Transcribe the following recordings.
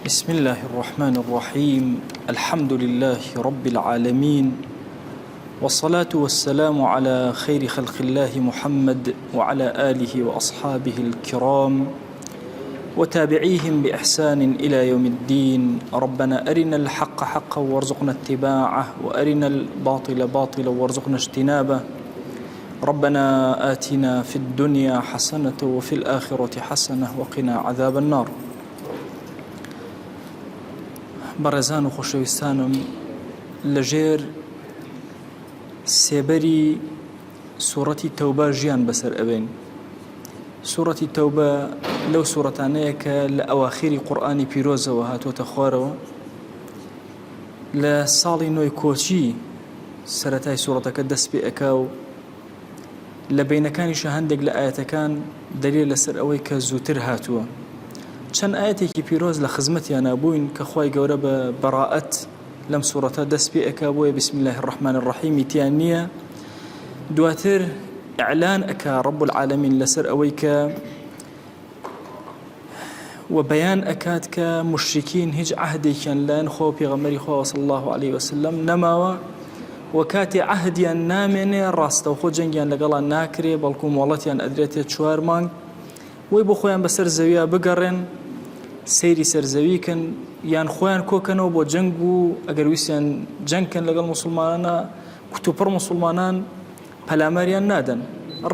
بسم الله الرحمن الرحيم. الحمد لله رب العالمين، والصلاة والسلام على خير خلق الله محمد وعلى آله وأصحابه الكرام وتابعيهم بإحسان إلى يوم الدين. ربنا أرنا الحق حقا وارزقنا اتباعه، وأرنا الباطل باطلا وارزقنا اجتنابه. ربنا آتنا في الدنيا حسنة وفي الآخرة حسنة وقنا عذاب النار. بەڕێزان و خۆشەویستانم، لەژێر سێبەری سوورەتی تەوبە ژیان بەسەر ئەوێن. سوورەتی تەوبە لەو سوورەتانەیە کە لە ئەواخیری قورئانی پیرۆزەوە هاتوۆتە خوارەوە. لە ساڵی نۆی کۆچی سەرەتای سوورەتەکە دەست پێ ئەکا و لە بینەکانیشە هەندێک لە ئاەتەکان دەلیل لەسەر ئەوەی کە زووتر هاتووە. چەند ئاەتێکی پیرۆز لە خزمەتیان نابووین کە خوای گەورە بە بەڕائەت لەم سوورەتە دەست پێ ئەکا بۆیە بسم الله الرحمن الرحیم تیان نییە. دواتر ئیعلان ئەکا رب العالمین لەسەر ئەوەی کە و بەیان ئەکات کە مشرکین هیچ عەهدێکیان لایەن خۆ پێغەمبەری خوا صلی الله عليه وسلم نەماوە، و کاتێ عەهدیان نامێنێ ڕاستەوخۆ جەنگیان لەگەڵان ناکرێ، بەڵکو مۆڵەتیان ئەدرێتێ 4 مانگ وی بۆ خۆیان بەسەر زەویە بگەڕێن، سەیری سەرزەویکن یان خۆیان کۆکەنەوە بۆ جەنگ و ئەگەر ویسیان جەنگکەن لەگەڵ مسلمانانە کوتوپڕ مسلمانان پەلامەریان نادەن،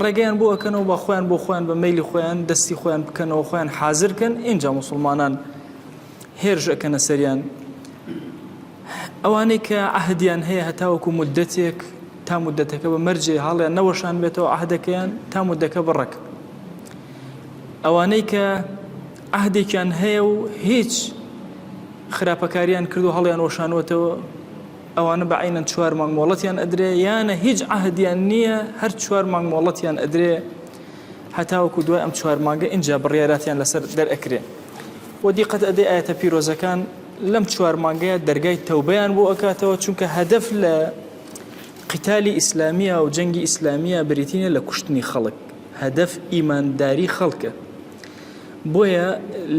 ڕێگەیان بۆ ئەکەنەوە بە خۆیان بۆ خۆیان بە مەیلی خۆیان دەستی خۆیان بکەنەوە، خۆیان حازرکەن، اینجا مسلمانان هێرش ئەکەنە سەریان. ئەوانەی کە عەهدیان هەیە هەتاوەکو مودەتێک تا مودەتەکە بە مەرجێ هەڵیان نەوەشان بێتەوە عەهدەکەیان تا مودەکە بڕەک. ئەوانەی کە عەهدێکیان هەیە و هیچ خراپەکاریان کرد و هەڵیان وەشانوەتەوە، ئەوانە بەعینەن 4 مانگ مۆڵەتیان ئەدرێ، یانە هیچ عەهدیان نییە هەر 4 مانگ مۆڵەتیان ئەدرێ، هەتاوەکو دوای ئەم 4 مانگە اینجا بڕیاراتیان لەسەر دەرئەکرێ. و دیقەت ئەدەی ئاەتە پیرۆزەکان لەم 4 مانگەیە دەرگای تەوبەیان بۆ ئەکاتەوە، چونکە هەدەف لە قیتالی ئیسلامیە و جەنگی ئیسلامیە بریتینە لە کوشتنی خەڵک، هەدەف ئیمانداری خەڵکە. بۆیە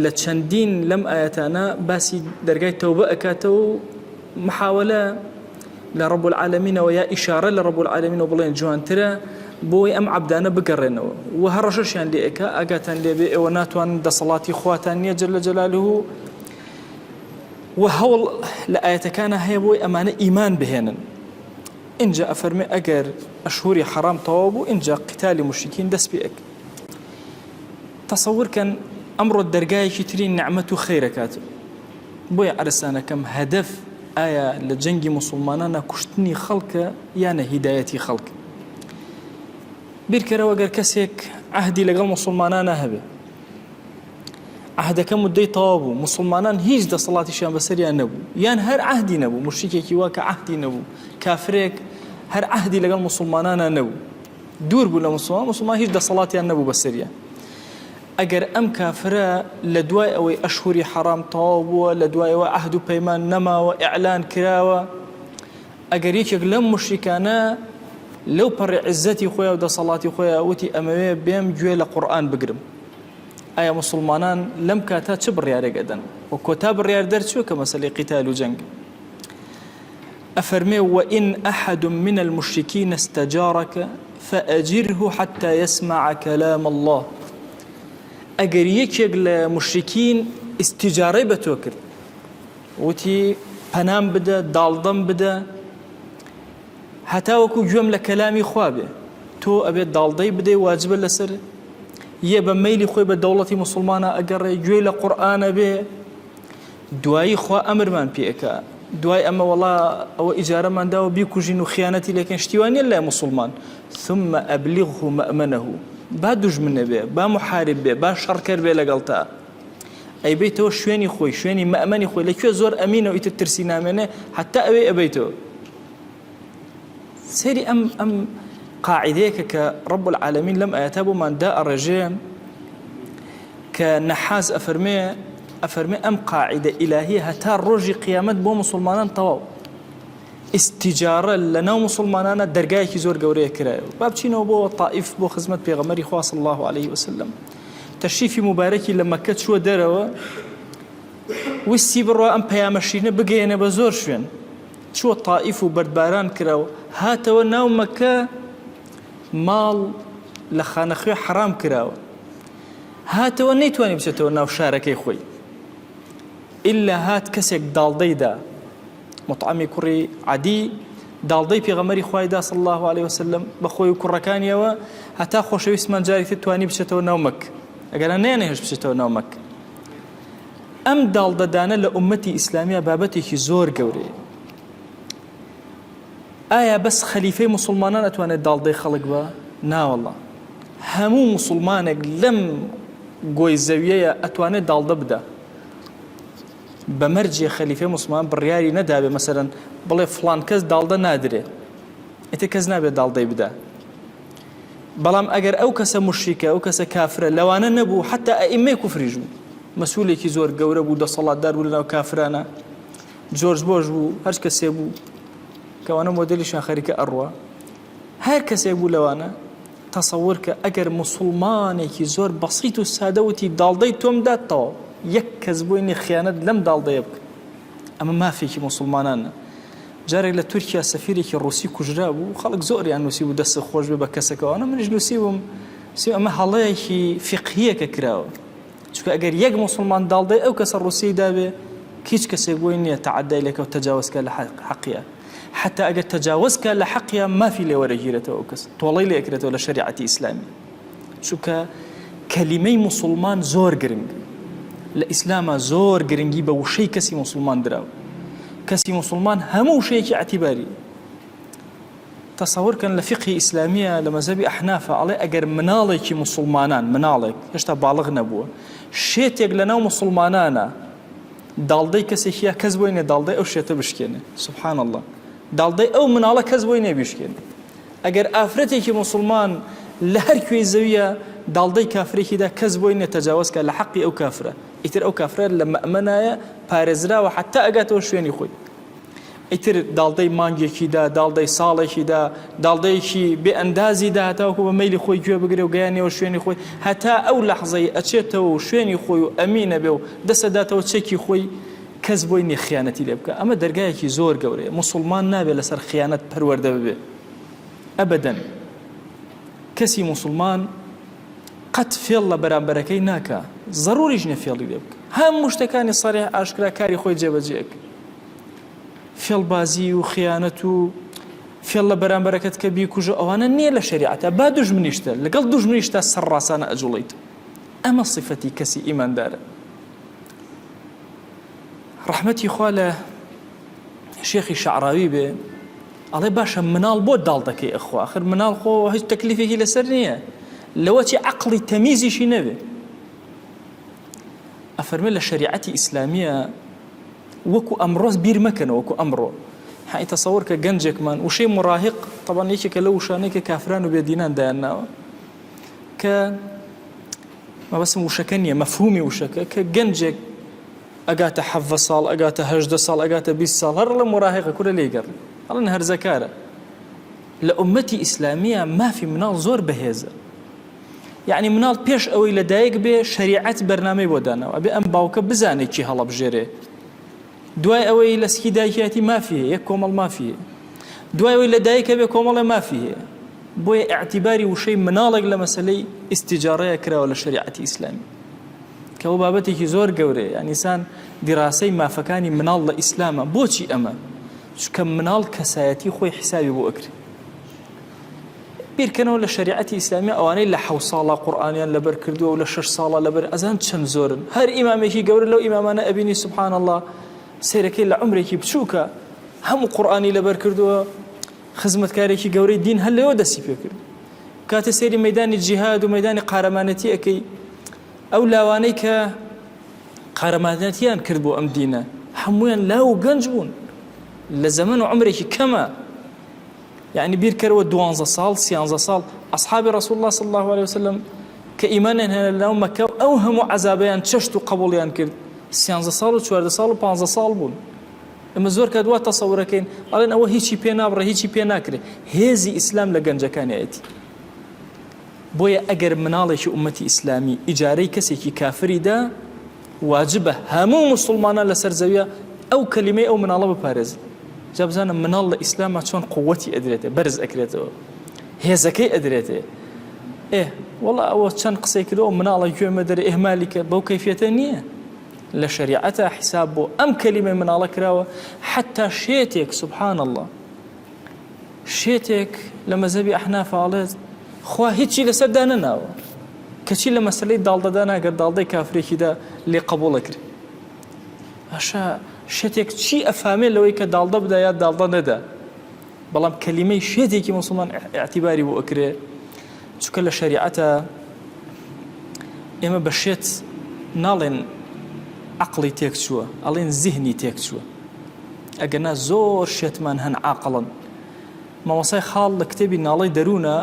لە چەندین لەم ئاەتانە باسی دەرگای تەوبە ئەکاتەوە و محاولە لە رب العالمینەوە یا ئیشارە لە رب العالمینەوە بڵێن جوانترە بۆی ئەم عەبدانە بگەڕێنەوە و هەڕەشەشیان لێ ئەکا ئاگاتان لێبێ ئێوە ناتوانن دەسەڵاتی خواتان نییە جەل جەلالوه، و هەوڵ لە ئاەتەکانە هەیە بۆی ئەمانە ئیمان بهێنن. اینجا ئەفەرمێ ئەگەر ئەشهوری حەرام تەواو بوو، اینجا قیتالی مشرکین دەست پێ ئەک. تەسەوورکەن ئەمڕۆ دەرگایەکی ترین نعمەت و خەیرەکات، بۆیە عەرزانەکەم هەدەف ئایا لە جەنگی مسلمانانە کوشتنی خەڵکە یانە هیدایەتی خەڵک. بیرکەرەوە ئەگەر کەسێک عەهدی لەگەڵ مسلمانانە هەبێ، عەهدەکە مودەی تەواو بوو، مسلمانان هیچ دەسەڵاتیشیان بەسەریان نەبوو، یان هەر عەهدی نەبوو، مشرکێکی وا کە عەهدی نەبوو، کافرێک هەر عەهدی لەگەڵ مسلمانانە نەبوو، دوور بوو لە مسلمان هیچ دەسەڵاتیان نەبوو بەسەریان. ئەگەر ئەم کافرە لە دوای ئەوەی ئەشهوری حەرام تەواو بووە، لە دوایەوە عەهد و پەیمان نەماوە، ئیعلان کراوە، ئەگەر یەکێک لەم مشریکانە لەو پەڕی عیزەتی خۆیان و دەسەڵاتی خۆیان وتی ئەمەوێ بێم گوێ لە قورئان بگرم، ئایا مسلمانان لەم کاتا چ بڕیارێک ئەدەن؟ و کۆتا بڕیار دەرچووە کە مەسەلەی قیتال و جەنگ. ئەفەرمێ وئین ئەحەد من المشرکین استەجارەکە فەئەجیره حەتى يسمع كلام الله. ئەگەر یەکێک لە مشرکین ئیستیجارەی بە تۆ کرد، وتی پەنام بدە، داڵدەم بدە، هەتاوەکو گوێم لە کەلامی خوا بێ، تۆ ئەبێت داڵدەی بدەی، واجبە لەسەر یە بە مەیلی خۆی بە دەوڵەتی مسلمانە ئەگەڕێ، گوێی لە قورئانە بێ، دوایی خوا ئەمرمان پێ ئەکا، دوای ئەمە وەڵا ئەوە ئیجارەمان داوە بیکوژین و خیانەتی لەکەن، شتیوانیە لای مسلمان، ثم ئەبلیغه مەئمەنەه، با دوژمنە بێ، با محارب بێ، با شەڕکەر بێ لەگەڵ تا، ئەیبێتەوە شوێنی خۆی، شوێنی مەئمەنی خۆی، لەکوێ زۆر ئەمینە و ئیتر ترسی نامێنێ، حتا ئەوێ ئەبێتەوە. سەیری ئەم قاعدەیەکە کە رب العالمین لەم ئاەتە بۆمان دائەڕێژێ کە نەحاز ئەفەرمێ ئەم قاعدە ئیلاهیە هەتا ڕۆژی قیامەت بۆ مسلمانان تەواو. استیجارە لەناو مسلمانانە دەرگایەکی زۆر گەورەیە کرایەوە. با بچینەوە بۆ تائیف بۆ خزمەت پێغەمبەری خوا صلی الله عليه وسلم. تەشریفی مبارەکی لە مەککە چووە دەرەوە، ویستی بڕۆ ئەم پەیامەشینە بگەێنە بە زۆر شوێن چووە تائیف و بەردباران کراوە هاتەوە ناو مەکە ماڵ لە خانەخوێ حرام کراوە هاتەوە نەیتوانی بچێتەوە ناو شارەکەی خۆی ئللا هات کەسێک داڵدەیدا مطعمی کوڕی عەدی داڵدەی پێغەمبەری خوایدا صلی الله عليه وسلم بە خۆی و کوڕەکانیەوە هەتا خۆشەویستمان جارێک تر توانی بچێتەوە ناو مەکە ئەگەرە نەیانێ هێشت بچێتەوە ناو مەکە ئەم داڵدەدانە لە ئومەتی ئیسلامیە بابەتێکی زۆر گەورەیە ئایا بەس خەلیفەی موسڵمانان ئەتوانێت داڵدەی خەڵک بە ناوەڵڵا هەموو موسڵمانێک لەم گۆی زەویەیە ئەتوانێت داڵدە بدە بەمەرجێ خەلیفەی موسڵمان بڕیاری نەدابێ مەسەرەن بڵێ فڵان کەس داڵدە نادرێ ئێتە کەس نابێت داڵدەی بدە بەڵام ئەگەر ئەو کەسە مشریکە ئەو کەسە کافرە لەوانە نەبوو حتا ئەئیمەی کوفریش بوو مەسئولێکی زۆر گەورە بوو دەسەڵاتدار بوو لەناو کافرانە جۆرج بۆش بوو هەر کەسێ بوو کەوانە مۆدێلیشان خەریکە ئەڕوا هەر کەسێک بوو لەوانە تەسەوور کە ئەگەر موسڵمانێکی زۆر بەسیط و سادەوتی داڵدەی تۆم داتەوە یەک کەس بووینی خیانەت لەم داڵدەیە بکە ئەمە مافێکی موسڵمانانە جارێک لە تورکیا سەفیرێکی ڕووسی کوژرا بوو خەڵک زۆریان نووسی بوو دەست خۆش بێ بە کەسەکەوانە منیش نووسی بووم ئەمە هەڵەیەکی فقهیەکە کراوە چونکە ئەگەر یەک موسڵمان داڵدەی ئەو کەسە ڕووسی دابێ هیچ کەسێک بۆی نییە تەعەدای لەکە و تەجاوزکە لە حەقیە حتى ئەگەر تەجاوزکە لە حەقیە مافی لێ وەرەگیرێتەوە ئەو کەس تۆڵەی لێ ئەکرێتەوە لە شەریعەتی ئیسلامی چونکە کەلیمەی موسڵمان زۆر گرنگە لە ئیسلامە زۆر گرنگی بە وشەی کەسی موسڵمان دراوە کەسی موسڵمان هەموو شەیەکی ئەعتیباری تەسەوورکەن لە فقهی ئیسلامیە لە مەذهبی ئەحنافە ئەڵێ ئەگەر مناڵێکی موسڵمانان مناڵێک هێشتا باڵغ نەبووە شێتێک لەناو موسڵمانانە داڵدەی کەسێکیە کەس بۆی نێ داڵدەی ئەو شێتە بشکێنێ سبحان الله داڵدەی ئەو مناڵە کەس بۆی نێ بشکێنێ ئەگەر ئافرەتێکی موسڵمان لە هەر کوێی زەویە داڵدەی کافرێکیدا کەس بۆی نێ تەجاوزکە لە حەقی ئەو کافرە ئیتر ئەو کافرە لە مەئمەنایە پارێزراوە حتا ئەگاتەوە شوێنی خۆی ئیتر داڵدەی مانگێکیدا داڵدەی ساڵێکیدا داڵدەیەکی بێ ئەندازیدا هەتاوەکو بە مەیلی خۆی گوێ بگرێ و گەیانەوە شوێنی خۆی هەتا ئەو لەحزەی ئەچێتەوە و شوێنی خۆی و ئەمینە بێ و دەسەداتەوە چێکی خۆی کەس بۆی نیە خیانەتی لێ بکە ئەمە دەرگایەکی زۆر گەورەیە موسڵمان نابێت لەسەر خیانەت پەروەردە ببێ ئەبەدەن کەسی موسڵمان قەت فێڵ لە بەرامبەرەکەی ناکە ضروریش نیە فێڵی لێ بکە هەموو شتەکانی سەریح ئاشکرا کاری خۆی جێبەجێکە فێڵبازی و خیانەت و فێڵ لە بەرامبەرەکەت کە بیکوژە ئەوانە نییە لە شەریعەتە با دوژمنیشتە لەگەڵ دوژمنیشتە سەرڕاستانە ئەجوڵیت ئەمە صفەتی کەسی ئیماندارە ڕەحمەتی خوا لە شێخی شەعراوی بێ ئەڵێ باشە مناڵ بۆ داڵدەکەی ئەخوا آخر مناڵ خۆ هیچ تەکلیفێکی لەسەر نییە لەوەتی عەقڵی تەمیزیشی نەبێ ئەفەرمێ لە شەریعەتی ئیسلامیە وەکو ئەمڕۆز بیر مەکەنەوە وەکو ئەمڕۆ حی تەسەوور کە گەنجێکمان وشەی مڕاهق طبعاً یەکێکە لە وشانەی کە کافران و بێدینان دایانناوە کە مەبەسم وشەکە نییە مەفهومی وشەکە کە گەنجێک ئەگاتە 7 ساڵ ئەگاتە 18 ساڵ ئەگاتە 20 ساڵ هەر لە مڕاهقە کورە لێگەڕ ئەڵێن هەرزەکارە لە ئومەتی ئیسلامیە مافی مناڵ زۆر بەهێزە یعنی مناڵ پێش ئەوەی لەدایک بێ شەریعەت بەرنامەی بۆ داناوە ئەبێ ئەم باوکە بزانێت چی هەڵەبژێرێ دوای ئەوەی لە سکی دایکیاتی مافیە یەک کۆمەڵ مافیە دوای ئەوەی لە دایکە بێ کۆمەڵە مافیە بۆیە ئاعتیباری وشەی مناڵێک لە مەسەلەی ئیستیجارەیە کراوە لە شەریعەتی ئیسلامی کە ئەو بابەتێکی زۆر گەورەیە یانیسان دیراسەی مافەکانی مناڵ لە ئیسلامە بۆچی ئەمە چونکە مناڵ کەسایەتی خۆی حسابی بۆ ئەکرێ بیرکەنەوە لە شەریعەتی ئیسلامی ئەوانەی لە 7 ساڵە قورئانیان لەبەر کردووە و لە 6 ساڵە لەبەر ئەزان چەند زۆرن هەر ئیمامێکی گەورە لەو ئیمامانە ئەبینی سبحان الله سیرەکەی لە عمرێکی بچووکە هەموو قورئانی لەبەر کردووە خزمەتکارێکی گەورەی دین هەر لەوە دەستی پێ کرد کاتە سێری مەیدانی جیهاد و مەیدانی قارەمانەتی ئەەکەی ئەو لاوانەی کە قارەمانەتیان کرد بۆ ئەم دینە هەمویان لاو و گەنج بوون لە زەمن و عمرێکی کەمە يعني بيركروا 12 سال 13 سال أصحاب رسول الله صلى الله عليه وسلم كإيمان هنا لهم مكة أوهم عذابيان تشتوا قبوليان كرد 13 سال و 14 سال و 15 سال بون اما زور كدوا تصوركين قالن أو هيچی پێ نابڕێ هیچی پێ ناکرێ هێزی ئیسلام لە گەنجەکانی ئەیەتی بۆیە ئەگەر مناڵێکی ئومەتی ئیسلامی ئیجارەی کەسێکی کافری دا واجبە هەموو مسلمانان لەسەر زەویە ئەو کەلیمەی ئەو مناڵە بپارێزن. جا بزانە مناڵ لە ئیسلامە چۆن قووەتی ئەدرێتێ، بەرز ئەکرێتەوە، هێزەکەی ئەدرێتێ. وەڵا ئەوە چەند قسەی کردەوە مناڵە گوێمە دەرێ ئێهمالی کە بەو کەیفیەتە نییە. لە شریعەتە حیساب بۆ ئەم کەلیمەی مناڵە کراوە. حتا شێتێک سبحان الله شێتێک لە مەزهەبی ئەحناف ئاڵێت خوا هیچی لەسەردا نەناوە، کەچی لە مەسەلەی داڵدەدا ناگەر داڵدەی کافرێکیدا لێ قبوڵەکرێ. ئاشا شێتێک چی ئەفامێ لەوەی کە داڵدە بدا یا داڵدە نەدا، بەڵام کەلیمەی شێتێکی مسلمان ئاعتیباری بۆ ئەکرێ. چونکە لە شریعەتە ئێمە بە شێت ناڵێن عقلی تێک چووە، ئەڵێن زیهنی تێک چووە. ئەگەنا زۆر شێتمان هەن عاقڵن. مامۆسای خاڵ لە کتێبی ناڵەی دەروونە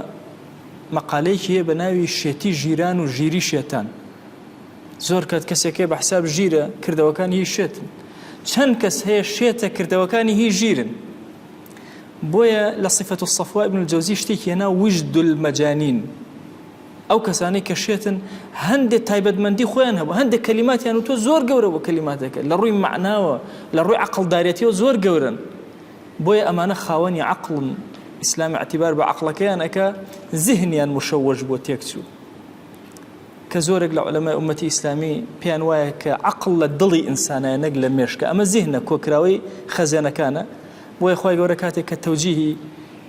مەقالەیەکی هەیە بە ناوی شێتی ژیران و ژیری شێتان. زۆر کات کەسێکێ بە حساب ژیرە کردەوەکانی هی شێتن، چەند کەس هەیە شێتە کردەوەکانی هی ژیرن. بۆیە لە صفەت الصفوا ابن الجوزی شتێکی هێنا وجد المەجانین، ئەو کەسانەی کە شێتن هەندێک تایبەتمەندی خۆیان هەبوو، هەندێک کەلیماتیان و تۆ زۆر گەورە بۆ کەلیماتەکە لە ڕووی معناوە، لە ڕووی عەقڵدارێتیەوە زۆر گەورن. بۆیە ئەمانە خاوەنی عەقڵن. ئیسلام اعتیبار بە عەقڵەکەیان ئەکا، زیهنیان مشەوەش بۆ تێک چوو. کە زۆرێک لە عولەمای ئومەتی ئیسلامی پێیان وایە کە عەقڵ لە دڵی ئینسانایە نەک لە مێشکە، ئەمە زیهنە کۆکراوەی خەزێنەکانە. بۆیە خوای گەورە کاتێک کە تەوجیهی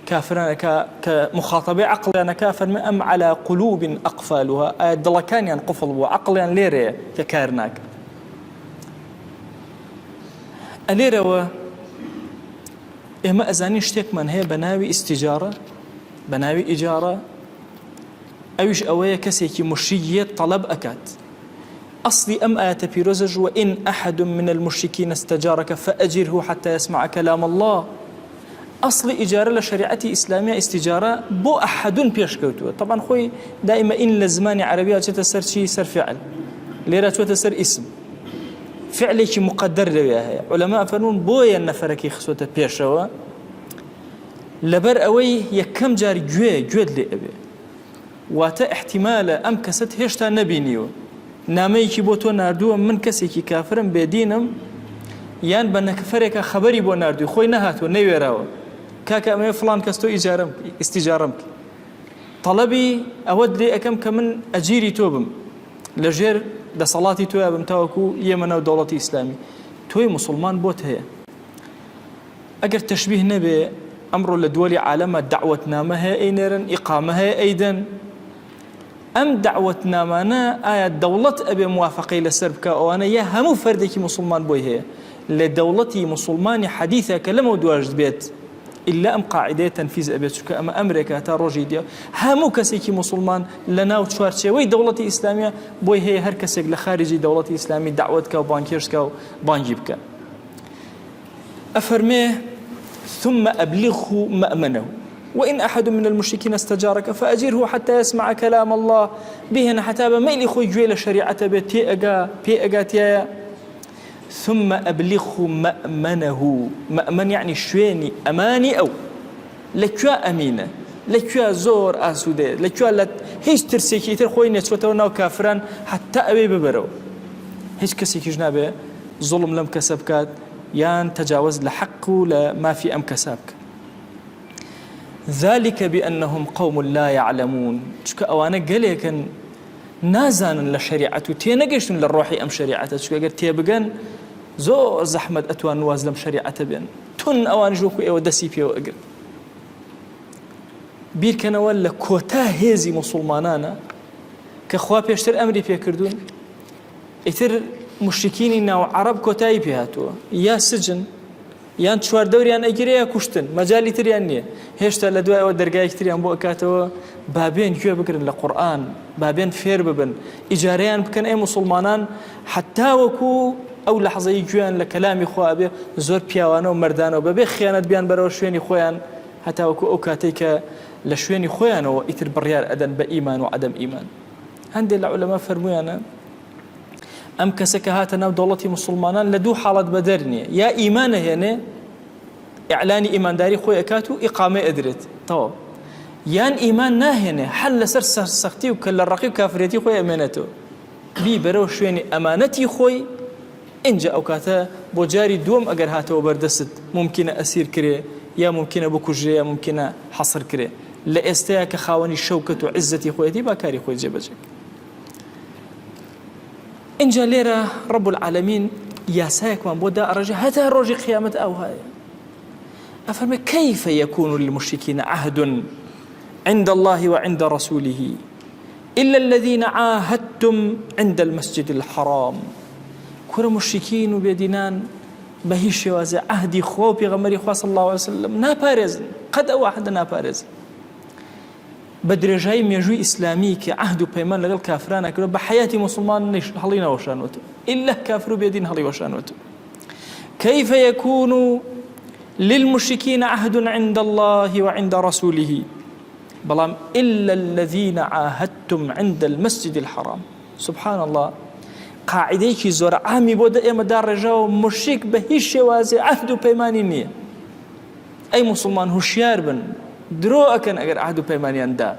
کافرانەکە کە مخاطبەی عەقڵیانەکە فەرمێ ئەم عەلا قولوب ئەقفالوها، ئایا دڵەکانیان قوفڵ بووە، عەقڵیان لێرەیە کە کار ناکە. ئەلێرەوە ئێمە ئەزانین شتێکمان هەیە بە ناوی ئیستیجارە، بە ناوی ئیجارە. ئەویش ئەوەیە کەسێکی مشریک تەڵەب ئەکات. أصلي أم آية بيروزج وإن أحد من المشركين استجارك فأجره حتى يسمع كلام الله. أصل إجارة لشريعة إسلامية استجارة بو أحد بيشكوتو. طبعا خوي دائما إن لزمان عربية تتسر شيء سر فعل، ليرة تتسر اسم فعلك مقدر لوياها. علماء فرمون بويا النفركي خصوة بيشوا لبر أوي يكم جار جويد لأبي واتا احتمال أم كست هشتا نبينيو نامەیەکی بۆ تۆ ناردووە من کەسێکی کافرم بێدینم، یان بە نەکفرێکە خەبەری بۆ ناردووی خۆی نەهاتوە نەوێراوە کاکە ئەمەیە فڵان کەس تۆ ئیستیجارەم بکە، تەڵەبی ئەوە درێ ئەەکەم کە من ئەجیری تۆ بم لەژێر دەسەڵاتی تۆیە بم تاوەکو ئێمە نەو دەوڵەتی ئیسلامی. تۆی مسلمان بۆت هەیە. ئەگەر تەشبیه نەبێ ئەمڕۆ لە دووەلی عالەمە دەعوەتنامە هەیە ئەینێرن، ئیقامە هەیە ئەیدەن. ئەم دەعوەتنامانە ئایا دەوڵەت ئەبێ موافقەی لەسەر بکە ئەوانە یا هەموو فەردێکی مسلمان بۆی هەیە لە دەوڵەتی مسلمانی حەدیثە کە لەمە دوایش بێت ئللا ئەم قاعدەیە تەنفیز ئەبێت، چونکە ئەمە ئەمرێکە تا ڕۆژی دیە هەموو کەسێکی مسلمان لە ناو چوارچێوەی دەوڵەتی ئیسلامیە بۆی هەیە هەر کەسێک لە خارجی دەوڵەتی ئیسلامی دعوت کە و بانکێشکە و بانگی بکە. ئەفەرمێ ثم أبلغه مأمنه وإن أحد من المشركين استجارك فأجره حتى يسمع كلام الله بهن حتى بميل خوي جويل شريعة بي أجاتيا. ثم أبلغه مأمنه، مأمن يعني شويني أماني أو لكوا أمينة لكوا زور أسودة لكوا هيش ترسيكي تر خوي نتوتونا وكافران حتى أبي ببرو هيش كسيكي جنابه ظلم لم كسبكات يان تجاوز لحق لما في أم كسبك. ذلك بأنهم قوم لا يعلمون. چونکە ئەوانە گەلێکن نازانن لە شریعەت و تێنەگەشتن لە ڕۆحی ئەم شریعەتە، چونکە ئەگەر تێبگەن زۆر زەحمەت ئەتوان واز لەم شریعەتە بێن، تون ئەوانیش وەکو ئێوە دەستی پێوە ئەگرن. بیرکەنەوە لە کۆتا هێزی مسلمانانە کە خوا پێشتر ئەمری پێکردوون، ئیتر مشرکینی ناو عەرەب کۆتایی پێهاتووە، یا سجن یان چواردەوریان ئەگیرەیە کوشتن، مەجالی تریان نییە. هێشتا لە دوایەوە دەرگایەکی تریان بۆ ئەکاتەوە بابێن گوێ بگرن لە قورئان، بابێن فێر ببن، ئیجارەیان بکەن ئەی مسلمانان حتا وەکو ئەو لەحظەی گوێیان لە کەلامی خوا بێ زۆر پیاوانە و مەردانەوە بەبێ خیانەت بیان بەرەوە شوێنی خۆیان، هەتا وەکو ئەو کاتەی کە لە شوێنی خۆیانەوە ئیتر بڕیار ئەدەن بە ئیمان و عەدەم ئیمان. هەندێک لە عولەما فەرموویانە ئەم کەسە کە هاتە ناو دەوڵەتی مسلمانان لە دوو حاڵەت بەدەر نییە، یا ئیمانە هێنێ ئیعلانی ئیمانداری خۆی ئەکات و ئیقامە ئەدرێت تەواو، یان ئیمان ناهێنێ هەر لەسەر سەرسەختی و کە لە ڕەقی و کافرەتی خۆی ئەمێنێتەوە. بی بەرەو شوێنی ئەمانەتی خۆی اینجا ئەو کاتە بۆ جاری دووەم ئەگەر هاتەوە بەردەست ممکنە ئەسیر کرێ یا ممکنە بکوژێ یا ممکنە حەسر کرێ لە ئێستەیە کە خاوەنی شەوکەت و عیزەتی خۆیەتی با کاری خۆی جێبەجێ اینجا لێرە ڕەب العالەمین یاسایەکمان بۆ دائەڕێژێ هەتا ڕۆژی قیامەت ئەو هەیە أفرمي كيف يكون للمشركين عهد عند الله وعند رسوله إلا الذين عاهدتم عند المسجد الحرام كل مشركين وبيدينان بهي شوازة عهدي خوبي غمري خواه صلى الله عليه وسلم نابارز قد أو أحد نابارز بدرجاي ميجوي إسلامي كعهد بيمان لغل كافران أكبر بحياتي مسلمان هلينا وشانوتو إلا كافر بيدين هلي وشانوتو كيف يكون للمشركين عهد عند الله وعند رسوله بلام إلا الذين عاهدتم عند المسجد الحرام سبحان الله قاعدەیەکی زۆر عامی بۆ ئێمە داڕێژاوە مشریک بە هیچ شێوازێ عەهد و پەیمانی نییە ئەی موسڵمان هوشیار بن درۆ ئەکەن ئەگەر عەهد و پەیمانیان دا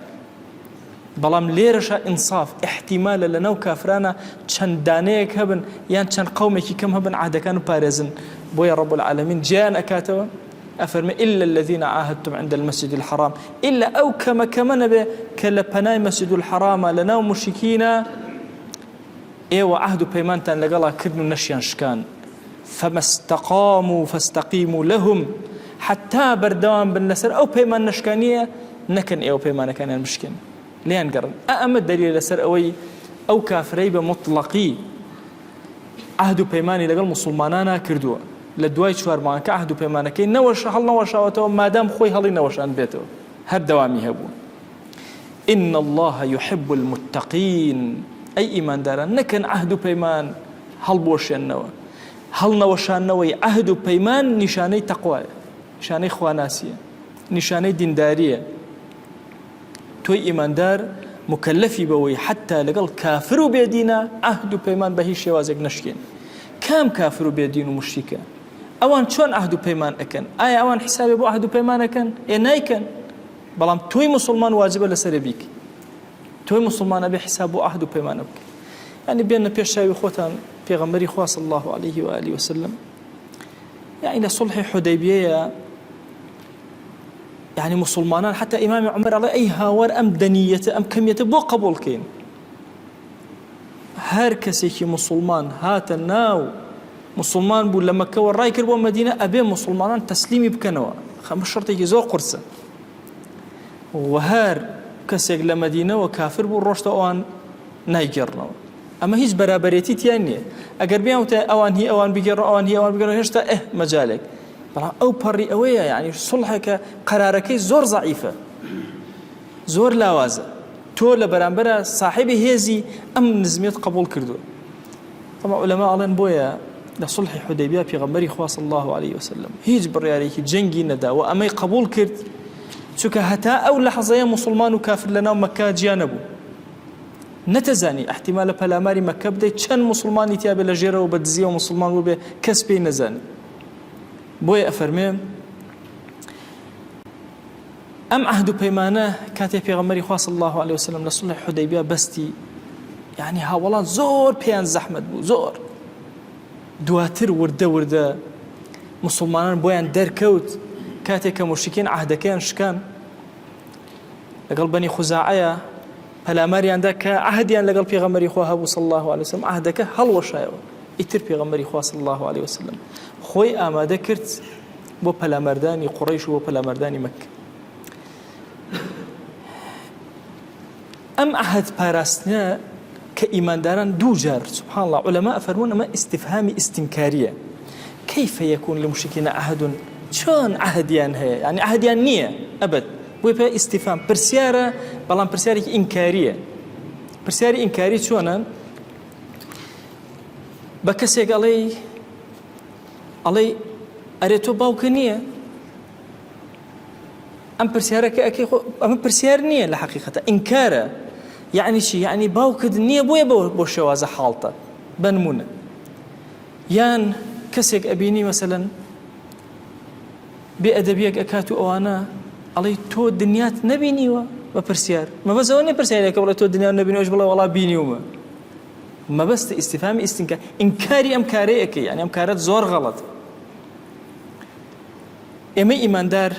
بەڵام لێرەشە ئینساف احتیمالە لەناو کافرانە چەند دانەیەک هەبن یان چەند قەومێکی کەم هەبن عادەکان و پارێزن بۆیە ڕەب العالەمین جیان ئەکاتەوە أفرمي إلا الذين عاهدتم عند المسجد الحرام إلا أو كما نبي كلا بناي مسجد الحرام لنا مشركين إيوة عهد بيمانتان لقلا كرنو نشيان شكان فما استقاموا فاستقيموا لهم حتى بردوان بالنسر أو بيمان نشكانية نكن إيوة بيمان كان المشكين لين قرن أأم الدليل لسر أوي أو كافري بمطلقي عهد بيماني لقل مسلمانانا كردوا لدواي شوار ما كعهد بيمانكين نوش هل نوشاوته ما دام خوي هل نوشان بيته هر دوامي هبون إن الله يحب المتقين أي إيمان دارا نكن عهد بيمان هل بوشان نوا هل نوشان نوي عهد بيمان نشاني تقوى نشاني خواناسية نشاني ديندارية توي إيمان دار مكلفي بوي حتى لقل كافر بيدينا عهد بيمان بهي شوازك نشكين كام كافر بيدين ومشركة أوان شون عهد بيمان أكن آية أوان حسابي بو عهد بيمان أكن إيه نايكن بلام توي مسلمان واجبة لسر بيك توي مسلمان أبي حسابه عهد بيمان أبك يعني بيننا بيشاوي خوتان في غمري خواه صلى الله عليه وآله وسلم يعني لصلح حديبية يعني مسلمانان حتى إمام عمر على أي هاور أم دنية أم كمية بو قبول كين هر كسيكي مسلمان هات الناو مسلمان بو لما كور راي كربو مدينة أبي مسلمانان تسليمي بكنوا خمس شرطي زور قرصة وهر كسيك لمدينة وكافر بو روشتا أوان نايجرنا أما هيج برابريتي تيانية أقر بيان أوان هي أوان بيجر أوان هي أوان بيجر هشتا مجالك أو بري أوية يعني صلحك قرارك زور ضعيفة زور لاوازة تو لبرانبرا صاحبي هيزي أم نزميت قبول كردو طبعا علماء علن بويا لصلح حديبية في غمري خواه صلى الله عليه وسلم هيج برياريكي جنجي ندا وأمي قبول كرد شوكا هتا أو لحظة مسلمان وكافر لنا ومكة جيانبو نتزاني احتمال بلاماري مكة بدي چند مسلمان يتياب لجيرة وبدزية ومسلمان وبي كسبي نزاني بويا أفرمي أم عهد بيمانه كاتي في غمري خواه صلى الله عليه وسلم لصلح حديبية بستي يعني هاولان زور بيان زحمت بو زور دواتر ورده مسلمانان بويان دركوت كاتي كمشركين عهدكين شكان لقل بني خزاعية هلا ماريان داك عهديان لقل في غمري خواه أبو صلى الله عليه وسلم عهدك هل وشايو يتر في غمري خواه صلى الله عليه وسلم خوي آما ذكرت بو بلا مرداني قريش وبو بلا مرداني مكة أم عهد باراستنا كإيمان داران دوجار سبحان الله علماء فرمون أما استفهامي استنكارية كيف يكون للمشركين عهد شون عهديان هي يعني عهديان نية أبد ويبقى استفهام برسيارة بلان برسيارة إنكارية برسيارة إنكارية شونا بكسيك علي أريتو باوكنية أم برسيارة كأكي أم برسيار نية لحقيقة إنكارة يعني شي يعني باوكد نية بويا بو شوازة حالته بنمونة يان كسيك أبيني مثلا بأدبيك أكاتو أوانا علي تو الدنيات نبيني وبرسيار ما بزوني برسيار لك والله تو الدنيا نبيني وش بالله والله بيني وما ما بس استفهام استنكار إنكاري أم كاريك يعني أم كارت زور غلط إما إيمان دار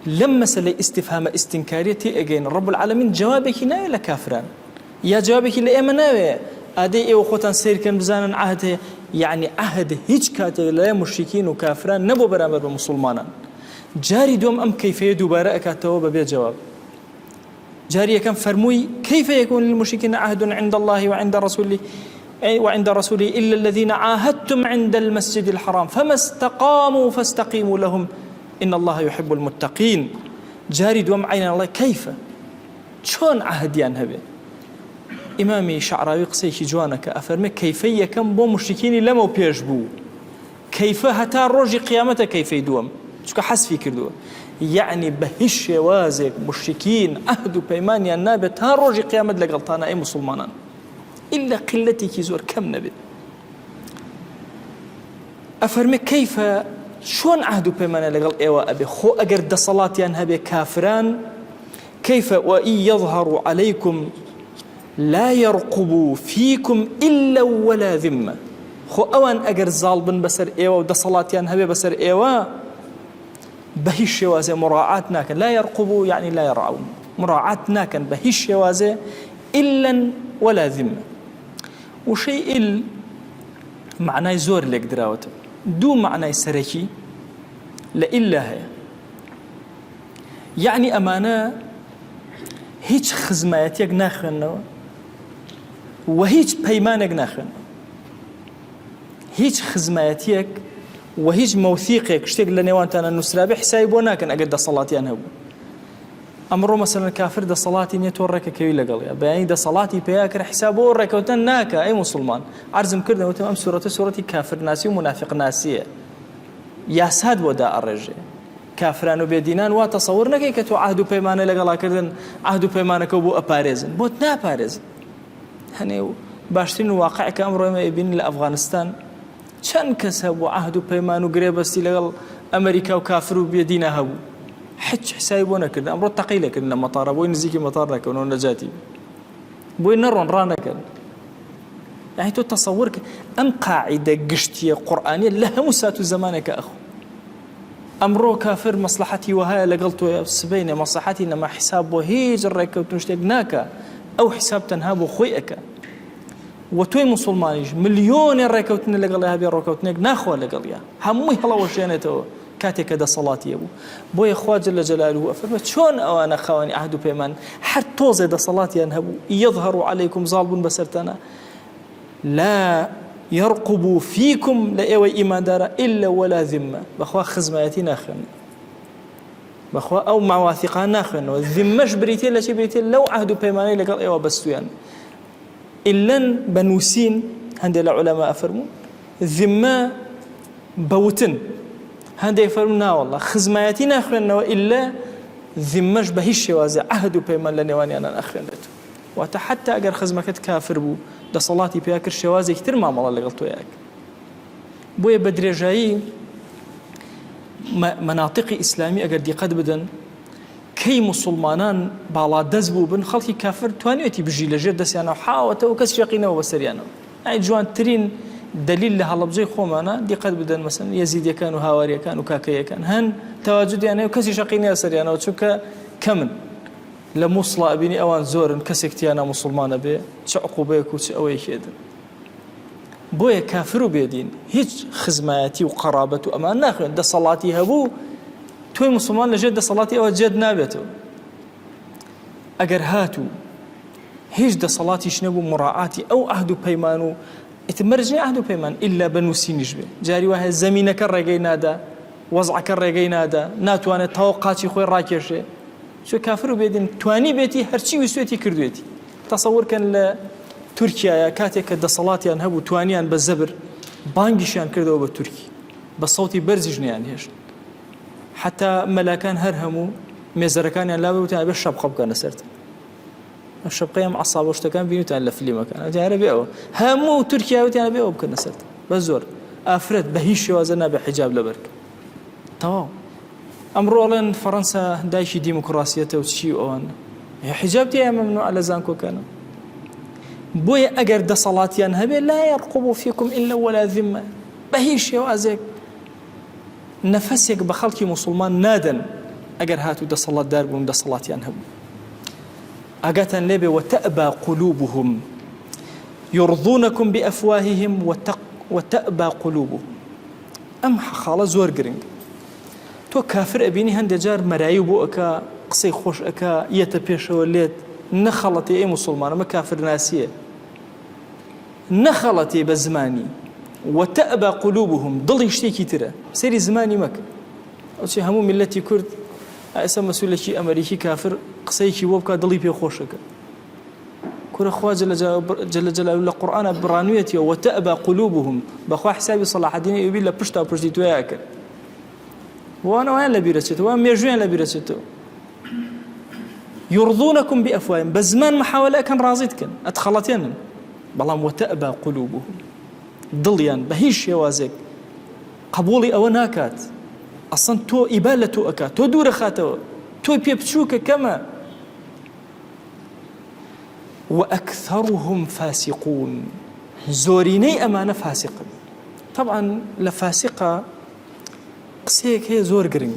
لما سلي استفهام استنكاريتي أجين رب العالمين جوابك ناوي لكافران يا جوابك لإما ناوي أدي إيه وخوتان سير كان بزانا عهده يعني عهد هيج كاتب لا مشركين وكافران نبو برامر بمسلمانا جاري دوم أم كيفية دوباره أكاتوا ببيت جواب جاري كان فرموي كيف يكون للمشركين عهد عند الله وعند رسوله إلا الذين عاهدتم عند المسجد الحرام فما استقاموا فاستقيموا لهم إن الله يحب المتقين جاري دوم عين الله كيف شون عهديان هبه إمامي شعراوي قسيكي جوانك أفرمي كيفية كم بو مشركين لما بيجبو كيف هتا روجي قيامته كيف يدوم شو حسفي كردو يعني بهش وازك مشركين عهد بيمانيا نابت ها روجي قيامت لقلطانا أي مسلمانا إلا قلتي كيزور كم نبي أفرمي كيف شون عهد بيمانيا لقل إيوا أبي خو أقرد صلاتيان هبي كافران كيف وإن يظهروا عليكم لا يرقبوا فيكم إلا ولا ذمة خو أوان أجر زالبن بسر إيوا ودا صلاتيان هبي بسر إيوا بهش شوازة مراعاة ناكن لا يرقبوا يعني لا يرعون مراعاة ناكن بهش شوازة إلا ولا ذمة وشيء معناه زور لك دراوته دو معناه سركي لإلا هي يعني أمانة هيج خزماتيك ناخن وهيج بيمانك ناخن هيج خزماتيك وهيج موثيقك شتيك لنيوانتانا النسرابي حسابي ناكن أقد صلاتي أنهبو أمرو مثلا كافر دا صلاتي نيتورك كويلة قليا بياني دا صلاتي بياكر حسابه ورك وتناكا أي مسلمان عرزم كردنا وتمام سورة كافر ناسي ومنافق ناسية يا ساد ودا الرجل كافران وبيدينان وتصورنا كي كتو عهد بيمانه لقلا كردن عهد بيمانه كوبو أباريزن بوت نا باريزن يعني باشتين واقع كأمر ما يبين لأفغانستان كان كسبوا عهد بيمانه قريب بستي لقل أمريكا وكافر وبيدينا هبو حج حسابونا كردن أمر تقيلة كردن مطار بوين نزيكي مطارنا كونو نجاتي بوين نرون رانا كردن يعني تو تصورك أم قاعدة قشتية قرآنية لها مسات زمانك أخو أمرو كافر مصلحتي وهاي لقلتو يا سبينة مصلحتي إنما حساب وهيج الركوت نشتقناك أو حساب تنهاب خويك وتوي مسلمانيش مليون الركوتنا لقلها بيا الركوتنك ناخوا لقليا همي هلا وشينته كاتك دا صلاتي أبو بوي أخوة جل جلاله أفرمت شون أو أنا خواني عهد بيمان حتى توزي دا صلاتي أنهبو يظهر عليكم ظالب بسرتنا لا يرقبوا فيكم لأيوة إيمان دارا إلا ولا ذمة بأخوة خزماتي ناخن بأخوة أو مواثقان ناخن والذمة بريتين لا شي بريتين لو عهدوا بيماني لقال أيوة بستويان إلا بنوسين هندي العلماء أفرموا الذمة بوتن هندي يفرمنا والله خزماتي ناخن إلا ذمة بهش وازع عهدوا بيمان لنواني أنا ناخن وحتى أجر خزمك كافر بو دا صلاتي بياكر شوازي كتير ما مالا اللي غلطو ياك بويا بدري جاي مناطق إسلامي أجر دي قد بدن كي مسلمانان بالا دزبو بن خلقي كافر توانيوتي بجي لجير دسيانا وحاوته وكس شاقينا وبسريانا يعني جوان ترين دليل لها لبزي خومانا دي قد بدن مثلا يزيد يكان وهاوري يكان وكاكي يكان هن تواجد يعني وكس شاقينا وسريانا وتشوكا كمن لمصلا بني أوان زور كسكتيانا مسلمان به تعقوبة كوت أوي كده بويا كافر بيدين هيج خزماتي وقرابة أمان ناخذ ده صلاتي هبو توي مسلمان لجد صلاتي أو جد نابته أجر هاتو هيج ده صلاتي شنبو مراعاتي أو عهد بيمانو اتمرجني عهد بيمان إلا بنوسين يشبه جاري واحد زمينك الرجينا ده وضعك الرجينا ده ناتوانا توقعاتي خوي راكيشه شو كافر بيدين تواني بيتي هرشي وسويتي كردويتي تصور كان لتركيا كاتك الدصلاتي أنهبو توانيان بالزبر بانجيشان كردو بالتركي بالصوتي برزجني يعني هيش حتى ملاكان هرهمو ميزركان يعني لا بيوتان بالشبقة بكان سرت الشبقة يم عصابة وشتكان بيوتان لفلي مكان جاي بيعو همو تركيا وتان بيعو بكان سرت بزور أفرد بهيش وازنا بحجاب لبرك تمام أمر أولاً فرنسا دايشي ديمقراطية وتشي أوان حجابتي ممنوع على زانكو كانوا بۆیە ئەگەر دەسەڵاتیان هەبێ لا يرقب فيكم إلا ولا ذمة بە هیچ شێوازێک نەفەسێک بە خەڵکی موسڵمان نادەن ئەگەر هاتوو دەسەڵاتدار بوون دەسەڵاتیان هەبوو. ئاگاتان لێبێ وتأبى قلوبهم يرضونكم بأفواههم وتأبى قلوبهم. ئەم خاڵە زۆر گرنگ. تۆ کافر ئەبینی هەندێک جار مەرایی بۆ ئەکا قسەی خۆش ئەکا یەتە پێشەوە لێت نەخەڵەتی ئەی موسڵمان ئەمە کافر ناسیە نەخەڵەتی بە زمانی وتأبى قلوبهم دڵی شتێکی ترە سەیری زمانی مەکە. ئەوچی هەموو میلەتی کورد ئێستا مەسوولێکی ئەمریکی کافر قسەیەکی بۆ بکات دڵی پێ خۆشەکە کورە خوا جەلە جەلاله لە قورئانە بڕانوویەتیەوە وتأبى قلوبهم بەخوا حسابی صلاح الدین ئەیوبی لە پشتا پشتی تۆیە کرد وانەوەیان لە بیرەچێتەوە وان مێژویان لە بیرەچێتەوە. يرضونكم بأفواههم بزمان محاولة كان رازيت كان أدخلتين بلام وتأبى قلوبهم ضليان بهيش يوازك قبولي أو ناكات أصلا تو إبالة أكات تو دور خاتو تو بيبتشوك كما وأكثرهم فاسقون زوريني أمانة فاسق. طبعا لفاسقة قسيك هي زور قرنج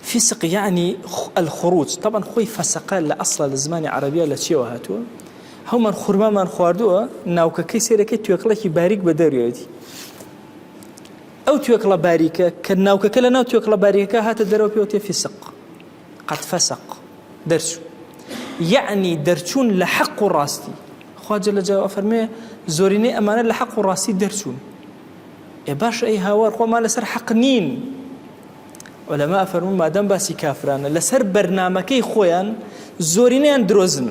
فسق يعني الخروج. طبعا خوي فسقان لأصل الزمان عربية لشيء وهاتوا هم خرما من خواردوه ناوك كيسير كي توكلك باریک بدريودي أو توكل باریکه كناوك كلا ناو توكل باریکه هات درو بيوتي فسق قد فسق درشو يعني درشون لحق راستي خواجه لجا فرمي زوريني أمانة لحق راستي درشون يا باش أي هوار خو ما لسر حق نين علماء فرمون مادام باسی کافرانە لەسەر بەرنامەکەی خۆیان زۆرینەیان درۆزن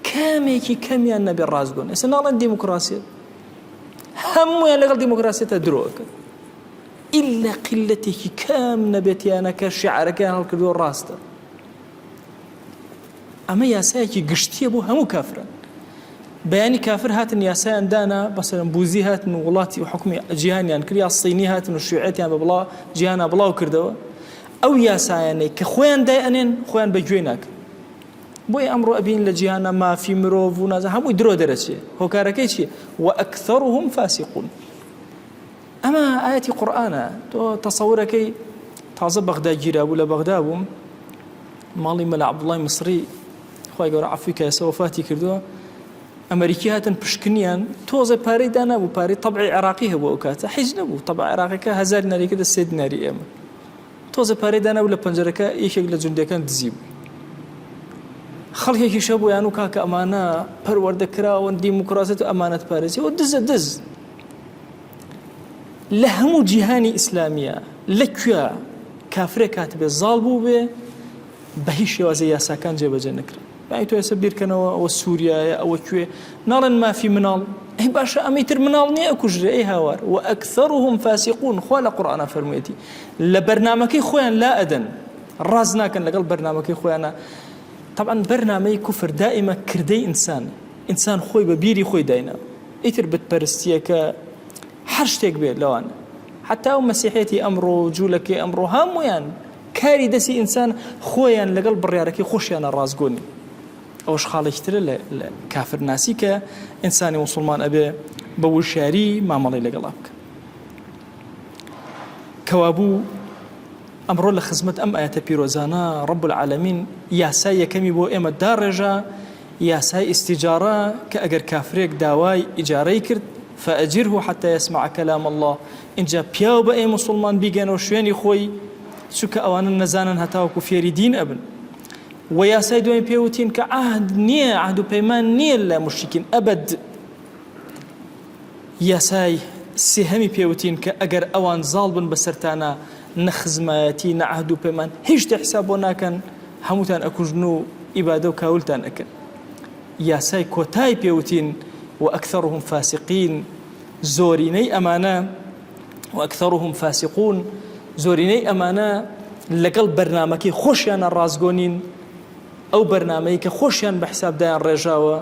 کامێکی کەمیان نەبێ ڕازگۆن. ئێستا ناڵێن دیموکراسیە هەموویان لەگەڵ دیموکراسیەتە درۆکە ئیلا قیلەتێکی کام نەبێتیانە کە شیعرەکەیان هەڵکردووە ڕاستە. ئەمە یاسایەکی گشتیە بۆ هەموو کافران. بەیانی کافر هاتن یاسایان دانا بەسەرەن بوزی هاتن و وڵاتی و حکومی جیهانیان کرد یا سینی هاتن و شیوعەتیان بە بڵاو جیهانە بڵاو کردەوە ئەو یاسایانەی کە خۆیان دایئەنێن خۆیان بەگوێ ناکەن. بۆی ئەمڕۆ ئەبین لە جیهانە مافی مرۆڤ و نازە هەمووی درۆ دەرەچێ هۆکارەکەی چیە وأكثرهم فاسقون. ئەمە ئاەتی قورئانە. تۆ تەسەورەکەی تازە بەغدا گیرا بوو لە بەغدا بووم ماڵی مەلا عەبدوڵڵای مسری خوای گەورە عەفوی کە ئێستا وەفاتی کردووە ئەمریکی هاتن پشکنیان تۆزە پارەی دانابوو پارەی تەبعی عێراقی هەبوو ئەو کاتە حیج نەبوو تەبع عێراقیەکە 1000 دیناریەکە دە 3 دیناری ئێمە تۆزە پارەی دانابوو لە پەنجەرەکە یەکێک لە جوندەکان دزی بوو. خەڵکێکی شەبوویان و کاکە ئەمانە پەروەردەکراون دیموکراسیەت و ئەمانەت پارێزی و دزە دز لە هەموو جیهانی ئیسلامیە لەکوێ کافرێک هاتبێ زاڵ بوو بێ بە هیچ شێوازە یاساکان جێبەجێ نەکرا. يعني تو ێستا بیرکەنەوە ئەوە سووریایە ئەوە کوێ ناڵێن مافی مناڵ ئەی باشە ئەمەی تر مناڵ نییە ئەکوژرێ ئەی هاوار وأكثرهم فاسقون. خوا لە قورئانە فەرموویەتی لە بەرنامەکەی خۆیان لا ئەدەن ڕاز ناکەن لەگەڵ بەرنامەکەی خۆیانە. طبعا بەرنامەی کوفر دائیمە کردەی ئینسان خۆی بە بیری خۆی داینە ئیتر بتپەرستیە کە هەر شتێک بێت لەوانە حتا ئەو مەسیحێتی ئەمڕۆ جوولەکەی ئەمڕۆ هەموویان کاری دەستی ئینسان خۆیان لەگەڵ بڕیارەکەی خۆشیانە ڕازگۆنی. ئەوش خاڵێکترە لە کافرناسی کە ئینسانی موسڵمان ئەبێ بە وشاری مامەڵەی لەگەڵا بکە. کەوابوو ئەمڕۆ لە خزمەت ئەم ئاەتە پیرۆزانە رب العالمین یاسای یەکەمی بۆ ئێمە داڕێژە یاسای ئیستیجارە کە ئەگەر کافرێک داوای ئیجارەی کرد فأجره حتى يسمع كلام الله. اینجا پیاو بە ئێ موسڵمان بیگەنەوە شوێنی خۆی چونکە ئەوانە نەزانن هەتاوەکو فێری دین ئەبن. وياسای دوێن پێوتین کە عهد نییە عهد و پەیمان نییە لە مشرکین ئەبەد. یاسای سێهەمی پێوتین کە ئەگەر ئەوان زاڵ بن بەسەرتانە نەخزمایەتی نە عهد و پەیمان هیچ شتێ حساب بۆ ناکەن هەمووتان ئەکوژن و ئیبادە و کاولتان ئەکەن. یاسای کۆتای پێوتین وأكثرهم فاسقين زۆرینەی ئەمانە وأكثرهم فاسقون زۆرینەی ئەمانە لەگەڵ بەرنامەکەی خۆشیانە ڕازگۆنین ئەو بەرنامەی کە خۆشیان بە حسابدایان ڕێژاوە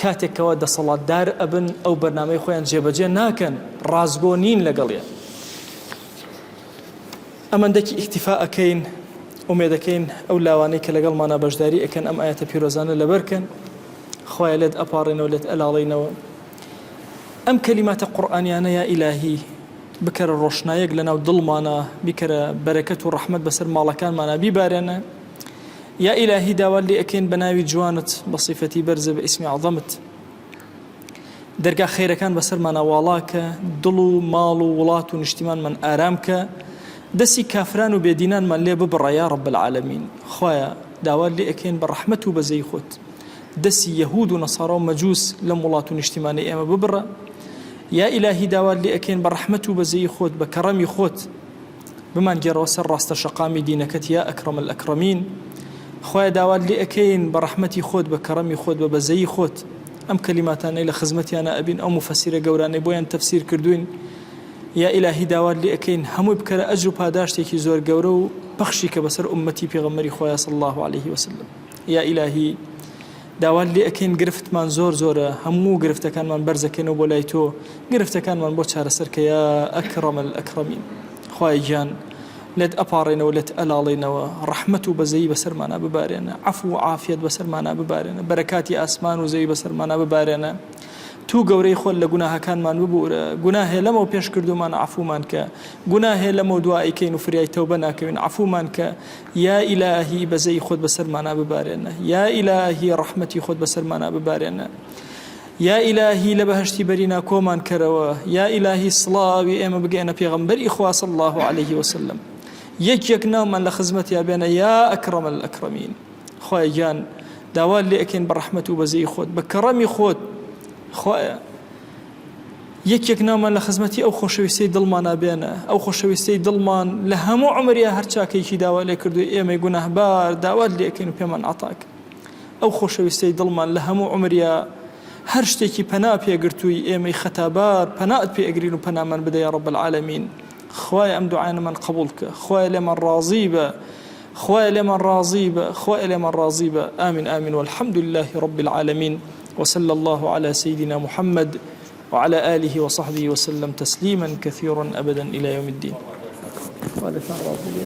کاتێکەوە دەسەڵاتدار ئەبن ئەو بەرنامەی خۆیان جێبەجێ ناکەن ڕازگۆنین لەگەڵیان. ئەمەندەکی ئیکتیفا ئەکەین ئومێدەکەین ئەو لاوانەی کە لەگەڵمانە بەشداری ئەکەن ئەم ئاەتە پیرۆزانە لەبەرکەن خوای لێت ئەپاڕێنەوە لێت ئەلاڵێنەوە ئەم کەلیماتە قورئانیانە یا ئیلاهی بکەرە ڕۆشنایەک لەناو دڵمانە بیکەرە بەرەکەت و ڕەحمەت بەسەر ماڵەکانمانە بیبارێنە یا ئیلاهی داوا لێ ئەکەین بە ناوی جوانت بە صیفەتی بەرزە بە ئیسمی عەظەمت دەرگا خێرەکان بەسەرمانە واڵاکە دڵ و ماڵ و وڵات و نیشتیمانمان ئارامکە دەستی کافران و بێدینانمان لێ ببڕە یا رب العالمین خوایە داوا لێ ئەکەین بە ڕەحمەت و بەزەی خۆت دەستی یەهود و نەسارا و مەجووس لەم وڵات و نیشتیمانی ئێمە ببڕە یا ئیلاهی داوا لێ ئەکەین بە ڕەحمەت و بەزەی خۆت بە کەڕەمی خۆت بمان گێڕەوە سەر ڕاستە شەقامی دینەکەت یا ئەکرەم الئەکرەمین خوایە داوا لێ ئەکەین بە ڕەحمەتی خۆت بە کەڕەمی خۆت بە بەزەی خۆت ئەم کەلیماتانەی لە خزمەتیانە ئەبین ئەو مفەسیرە گەورانەی بۆیان تەفسیر کردوین یا ئیلاهی داوا لێ ئەکەین هەمووی بکەرە ئەجر و پاداشتێکی زۆر گەورە و بەخشی کە بەسەر ئومەتی پێغەمبەری خۆیان صلی الله عليه وسلم یا ئیلاهی داوا لێ ئەکەین گرفتمان زۆر زۆرە هەموو گرفتەکانمان بەرزەکەینەوە بۆ لای تۆ گرفتەکانمان بۆ چارەسەر کە یا ئەکرەم الئەکرەمین خوای گیان لێت ئەپاڕێنەوە لێت ئەلاڵێنەوە ڕەحمەت و بەزەیی بەسەرمانە ببارێنە عەفو و عافیەت بەسەرمانە ببارێنە بەرەکاتی ئاسمان و زەوی بەسەرمانە ببارێنە تو گەورەی خۆت لە گوناهەکانمان ببوورە گوناه هەیە لەمەوە پێش کردومان عەفومان کە گوناه هەیە لەمەوە دوعایکەین و فریای تەوبە ناکەوین عەفومان کە یا ئیلاهی بەزەی خۆت بەسەرمانە ببارێنە یا ئیلاهی ڕەحمەتی خۆت بەسەرمانە ببارێنە یا ئیلاهی لە بەهشتی بەرینا کۆمان کەرەوە یا ئیلاهی سڵاوی ئێمە بگەێنە پێغەمبەری خوا صلی الله عليه وسلم یەک ناومان لە خزمەتیا بێنە یا ئەکرەم الئەکرەمین خوای گیان داوا لێ ئەکەین بە ڕەحمەت و بەزەی خۆت بە کەڕەمی خۆت خوایە یەک ناومان لە خزمەتی ئەو خۆشەویستەی دڵمانە بێنە ئەو خۆشەویستەی دڵمان لە هەموو عمریا هەر چاکەیەکی داوا لێ کردو ئێمەی گوناهبار داوات لێ ئەکەین و پێمان عەتاکە ئەو خۆشەویستەی دڵمان لە هەموو عمریا هەر شتێکی پەنا پێگرتووی ئێمەی خەتابار پەنات پێ ئەگرین و پەنامان بدە یا رب العالمین خوای ئەم دوعایەمان قبول کە خوای لێمان ڕازی بە خوای لێمان ڕازی بە خوای لێمان ڕازی بە ئامین ئامین والحمد لله رب العالمين وصلى الله على سيدنا محمد وعلى آله وصحبه وسلم تسليما كثيرا أبدا إلى يوم الدين